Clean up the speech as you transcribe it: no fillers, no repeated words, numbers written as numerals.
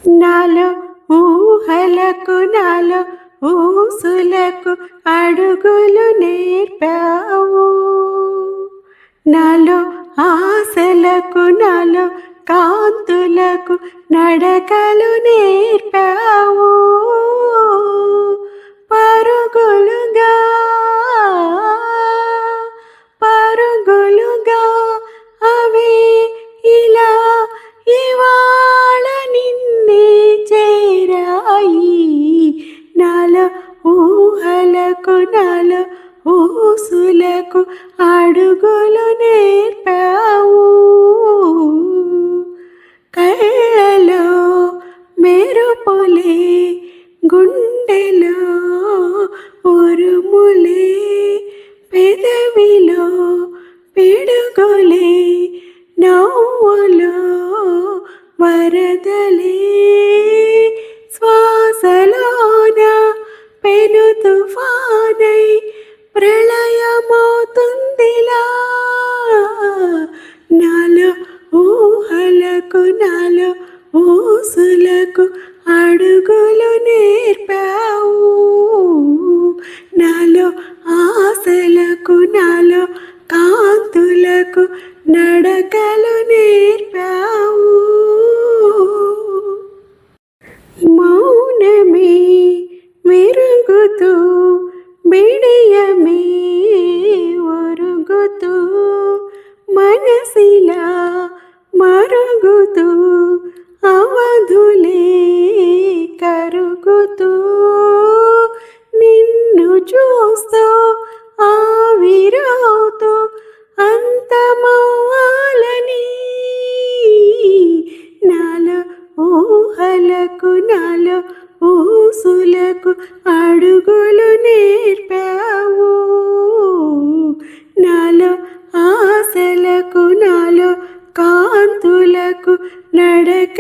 నాలో ఊహలకు నాలో ఊసులకు అడుగులు నేర్పావు. నాలో ఆశలకు నాలో కాంతులకు నడకలు నేర్పావు. పరుగులుగా పరుగులుగా అవే ఇలా ఇవాళ నిన్నే చేరాయి. నాలో ఊహలకు నాలో ఊసులకు అడుగులు నేర్పావు. కళ్ళలో మెరుపులే గుండెలో ఉరుములే పెదవిలో పిడుగులే నవ్వులో వరదలే శ్వాసలోన పెను తుఫానై ప్రళయమవుతుందిలా. నాలో ఊహలకు నాలో ఊసులకు అడుగులు నేర్పావు. నాలో ఆశలకు నాలో కాంతులకు నడకలు నేర్పావు. మౌనమే మెరుగుతూ బిడియమే ఒరుగుతూ మనసిలా మరుగుతూ అవధులే కరుగుతూ నిన్ను చూస్తూ ఆవిరవుతూ అంతమవ్వాలని. నాలో ఊహలకు నాలో ఊసులకు అడుగులు నేర్పావు. నాలో ఆశలకు నాలో కాంతులకు నడక